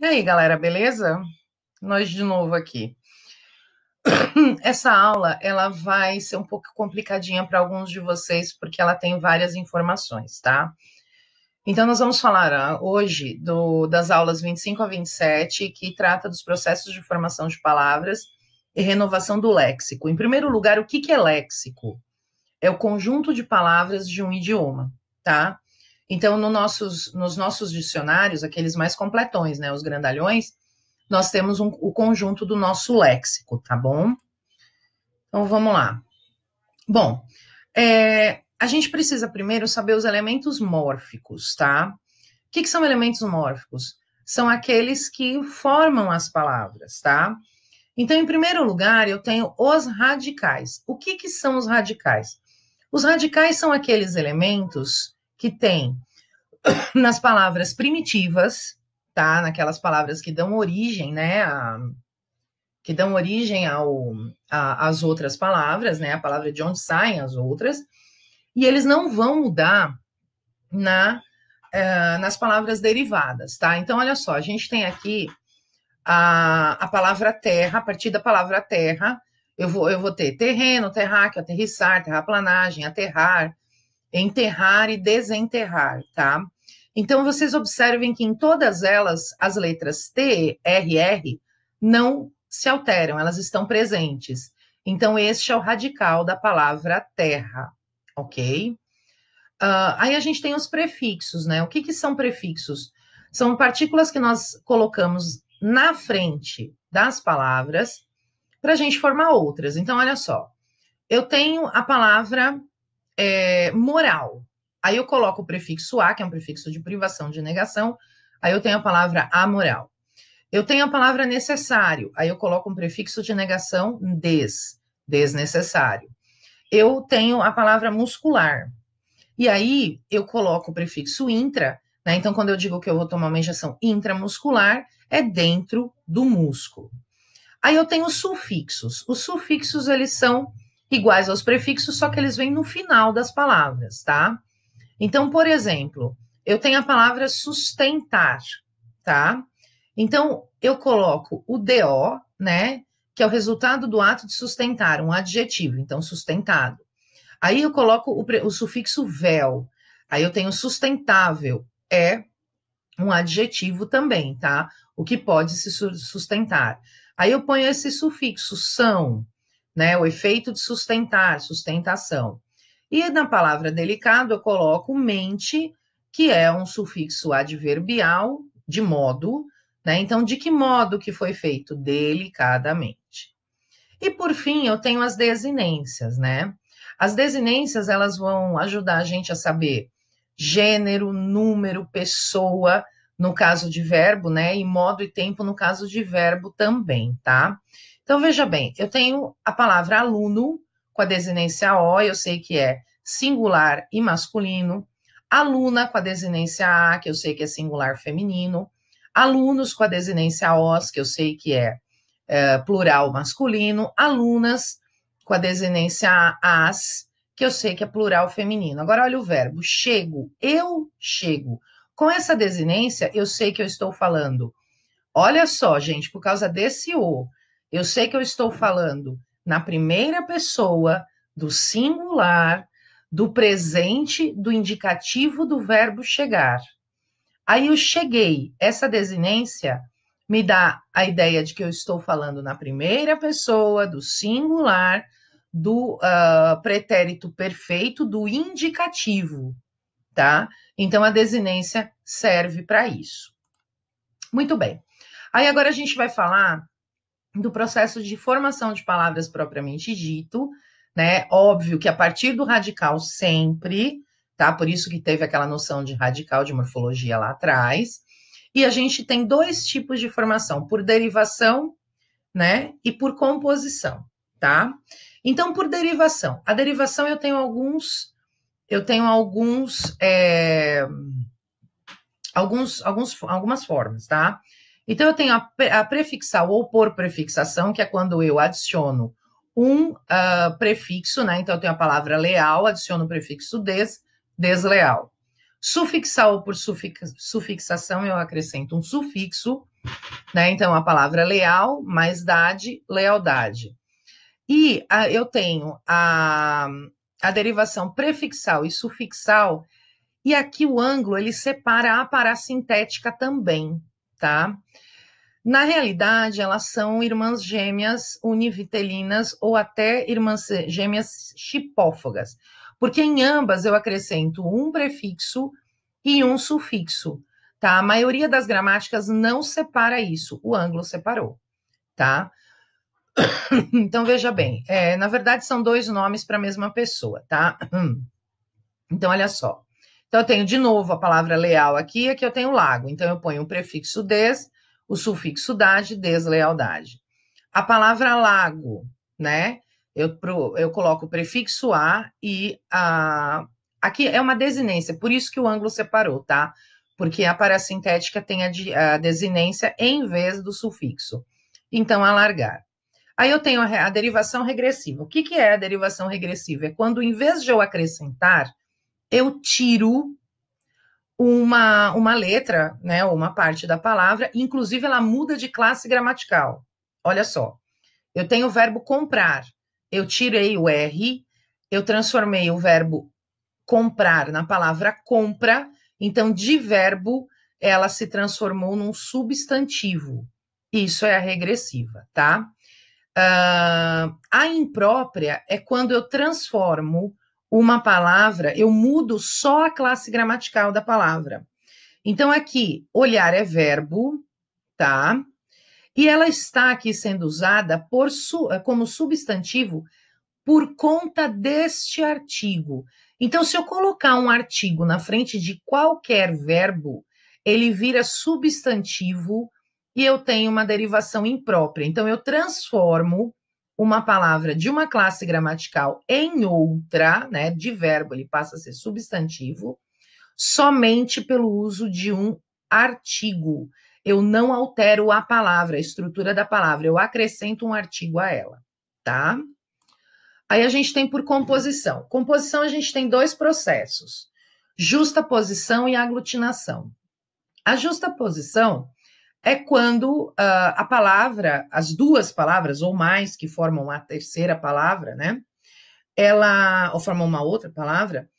E aí, galera, beleza? Nós de novo aqui. Essa aula, ela vai ser um pouco complicadinha para alguns de vocês, porque ela tem várias informações, tá? Então, nós vamos falar hoje das aulas 25 a 27, que trata dos processos de formação de palavras e renovação do léxico. Em primeiro lugar, o que é léxico? É o conjunto de palavras de um idioma, tá? Então, nos nossos dicionários, aqueles mais completões, né, os grandalhões, nós temos o conjunto do nosso léxico, tá bom? Então, vamos lá. Bom, a gente precisa primeiro saber os elementos mórficos, tá? O que são elementos mórficos? São aqueles que formam as palavras, tá? Então, em primeiro lugar, eu tenho os radicais. O que são os radicais? Os radicais são aqueles elementos que tem nas palavras primitivas, tá? Naquelas palavras que dão origem, né? Que dão origem às outras palavras, né? A palavra de onde saem as outras. E eles não vão mudar nas palavras derivadas, tá? Então, olha só, a gente tem aqui a palavra terra, a partir da palavra terra, eu vou ter terreno, terráqueo, aterrissar, terraplanagem, aterrar, enterrar e desenterrar, tá? Então, vocês observem que em todas elas, as letras T, R, R não se alteram, elas estão presentes. Então, este é o radical da palavra terra, ok? Aí a gente tem os prefixos, né? O que são prefixos? São partículas que nós colocamos na frente das palavras para a gente formar outras. Então, olha só, eu tenho a palavra moral. Aí eu coloco o prefixo a, que é um prefixo de privação, de negação. Aí eu tenho a palavra amoral. Eu tenho a palavra necessário. Aí eu coloco um prefixo de negação, desnecessário. Eu tenho a palavra muscular. E aí eu coloco o prefixo intra, né? Então, quando eu digo que eu vou tomar uma injeção intramuscular, é dentro do músculo. Aí eu tenho os sufixos. Os sufixos, eles são iguais aos prefixos, só que eles vêm no final das palavras, tá? Então, por exemplo, eu tenho a palavra sustentar, tá? Então, eu coloco o DO, né? Que é o resultado do ato de sustentar, um adjetivo, então, sustentado. Aí eu coloco o sufixo vel. Aí eu tenho sustentável, é um adjetivo também, tá? O que pode se sustentar. Aí eu ponho esse sufixo são, né? O efeito de sustentar, sustentação. E na palavra delicado eu coloco mente, que é um sufixo adverbial de modo, né? Então, de que modo que foi feito? Delicadamente. E por fim, eu tenho as desinências, né? As desinências, elas vão ajudar a gente a saber gênero, número, pessoa, no caso de verbo, né? E modo e tempo no caso de verbo também, tá? Então, veja bem, eu tenho a palavra aluno com a desinência O, eu sei que é singular e masculino. Aluna com a desinência A, que eu sei que é singular feminino. Alunos com a desinência OS, que eu sei que é plural masculino. Alunas com a desinência as, que eu sei que é plural feminino. Agora, olha o verbo, chego, eu chego. Com essa desinência, eu sei que eu estou falando. Olha só, gente, por causa desse o, eu sei que eu estou falando na primeira pessoa, do singular, do presente, do indicativo do verbo chegar. Aí eu cheguei, essa desinência me dá a ideia de que eu estou falando na primeira pessoa, do singular, do pretérito perfeito, do indicativo, tá? Então, a desinência serve para isso. Muito bem. Aí, agora a gente vai falar do processo de formação de palavras propriamente dito, né? Óbvio que a partir do radical sempre, tá? Por isso que teve aquela noção de radical de morfologia lá atrás. E a gente tem dois tipos de formação, por derivação, né, e por composição, tá? Então, por derivação. A derivação eu tenho algumas formas, tá? Então, eu tenho a prefixal ou por prefixação, que é quando eu adiciono um prefixo, né? Então, eu tenho a palavra leal, adiciono o prefixo desleal. Sufixal ou por sufixação, eu acrescento um sufixo, né? Então, a palavra leal, mais dade, lealdade. E eu tenho a derivação prefixal e sufixal, e aqui o ângulo, ele separa a parassintética também, tá? Na realidade, elas são irmãs gêmeas univitelinas ou até irmãs gêmeas chipófagas, porque em ambas eu acrescento um prefixo e um sufixo, tá? A maioria das gramáticas não separa isso, o ângulo separou, tá? Então, veja bem, na verdade são dois nomes para a mesma pessoa, tá? Então, olha só. Então, eu tenho de novo a palavra leal aqui eu tenho lago. Então, eu ponho o prefixo des, o sufixo dade, deslealdade. A palavra lago, né? Eu coloco o prefixo a e aqui é uma desinência, por isso que o ângulo separou, tá? Porque a parassintética tem a desinência em vez do sufixo. Então, alargar. Aí eu tenho a derivação regressiva. O que é a derivação regressiva? É quando, em vez de eu acrescentar, eu tiro uma letra, né, ou uma parte da palavra, inclusive ela muda de classe gramatical. Olha só, eu tenho o verbo comprar, eu tirei o R, eu transformei o verbo comprar na palavra compra, então de verbo ela se transformou num substantivo. Isso é a regressiva, tá? A imprópria é quando eu transformo uma palavra, eu mudo só a classe gramatical da palavra. Então, aqui, olhar é verbo, tá? E ela está aqui sendo usada como substantivo por conta deste artigo. Então, se eu colocar um artigo na frente de qualquer verbo, ele vira substantivo e eu tenho uma derivação imprópria. Então, eu transformo uma palavra de uma classe gramatical em outra, né? De verbo, ele passa a ser substantivo, somente pelo uso de um artigo. Eu não altero a palavra, a estrutura da palavra, eu acrescento um artigo a ela, tá? Aí a gente tem por composição. Composição a gente tem dois processos: justaposição e aglutinação. A justaposição é quando a palavra, as duas palavras ou mais que formam a terceira palavra, né? Ou formam uma outra palavra,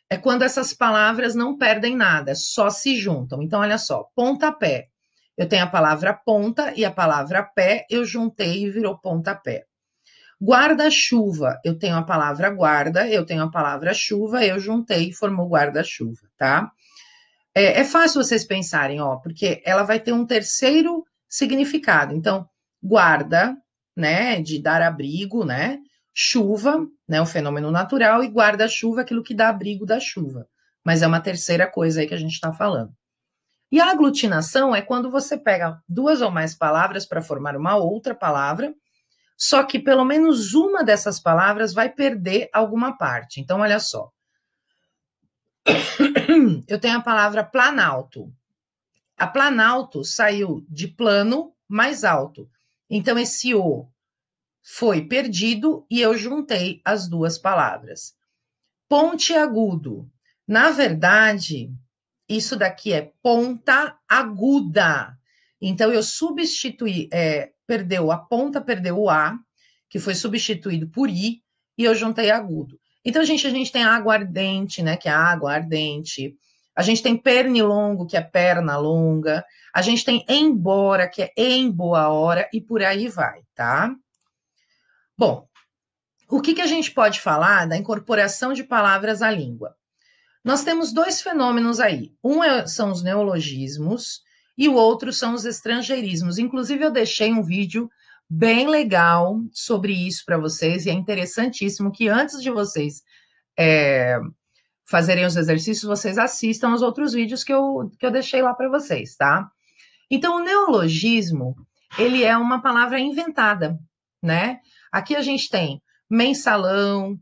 é quando essas palavras não perdem nada, só se juntam. Então, olha só, pontapé. Eu tenho a palavra ponta e a palavra pé, eu juntei e virou pontapé. Guarda-chuva, eu tenho a palavra guarda, eu tenho a palavra chuva, eu juntei e formou guarda-chuva, tá? É fácil vocês pensarem, ó, porque ela vai ter um terceiro significado. Então, guarda, né, de dar abrigo, né? Chuva, né, o fenômeno natural, e guarda-chuva, aquilo que dá abrigo da chuva. Mas é uma terceira coisa aí que a gente está falando. E a aglutinação é quando você pega duas ou mais palavras para formar uma outra palavra, só que pelo menos uma dessas palavras vai perder alguma parte. Então, olha só. Eu tenho a palavra planalto. A planalto saiu de plano mais alto. Então, esse O foi perdido e eu juntei as duas palavras. Pontiagudo. Na verdade, isso daqui é ponta aguda. Então, eu substituí, perdeu a ponta, perdeu o A, que foi substituído por I, e eu juntei agudo. Então, a gente tem aguardente, né, que é água ardente. A gente tem pernilongo, que é perna longa. A gente tem embora, que é em boa hora, e por aí vai, tá? Bom, o que a gente pode falar da incorporação de palavras à língua? Nós temos dois fenômenos aí. São os neologismos e o outro são os estrangeirismos. Inclusive, eu deixei um vídeo bem legal sobre isso para vocês, e é interessantíssimo que antes de vocês fazerem os exercícios, vocês assistam os outros vídeos que eu deixei lá para vocês, tá? Então, o neologismo, ele é uma palavra inventada, né? Aqui a gente tem mensalão,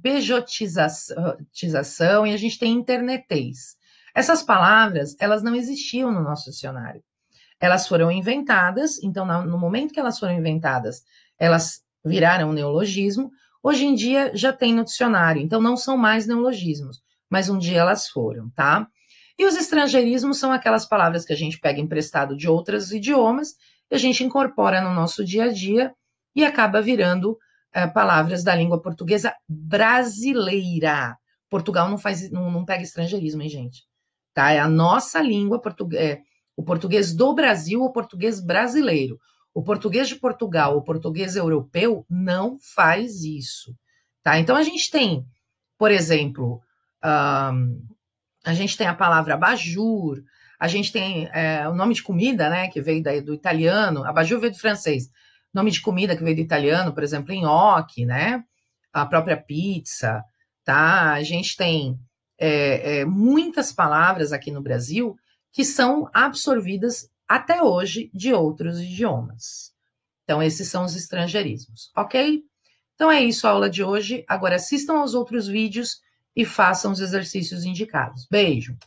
pejotização e a gente tem internetês. Essas palavras, elas não existiam no nosso dicionário. Elas foram inventadas, então, no momento que elas foram inventadas, elas viraram um neologismo. Hoje em dia já tem no dicionário, então não são mais neologismos, mas um dia elas foram, tá? E os estrangeirismos são aquelas palavras que a gente pega emprestado de outros idiomas e a gente incorpora no nosso dia a dia e acaba virando palavras da língua portuguesa brasileira. Portugal não pega estrangeirismo, hein, gente? Tá? É a nossa língua, o português do Brasil, o português brasileiro. O português de Portugal, o português europeu, não faz isso. Tá? Então, a gente tem, por exemplo, a gente tem a palavra abajur, a gente tem o nome de comida, né, que veio do italiano, abajur veio do francês, nome de comida que veio do italiano, por exemplo, nhoque, né, a própria pizza, tá? A gente tem muitas palavras aqui no Brasil que são absorvidas até hoje de outros idiomas. Então, esses são os estrangeirismos, ok? Então, é isso a aula de hoje. Agora, assistam aos outros vídeos e façam os exercícios indicados. Beijo!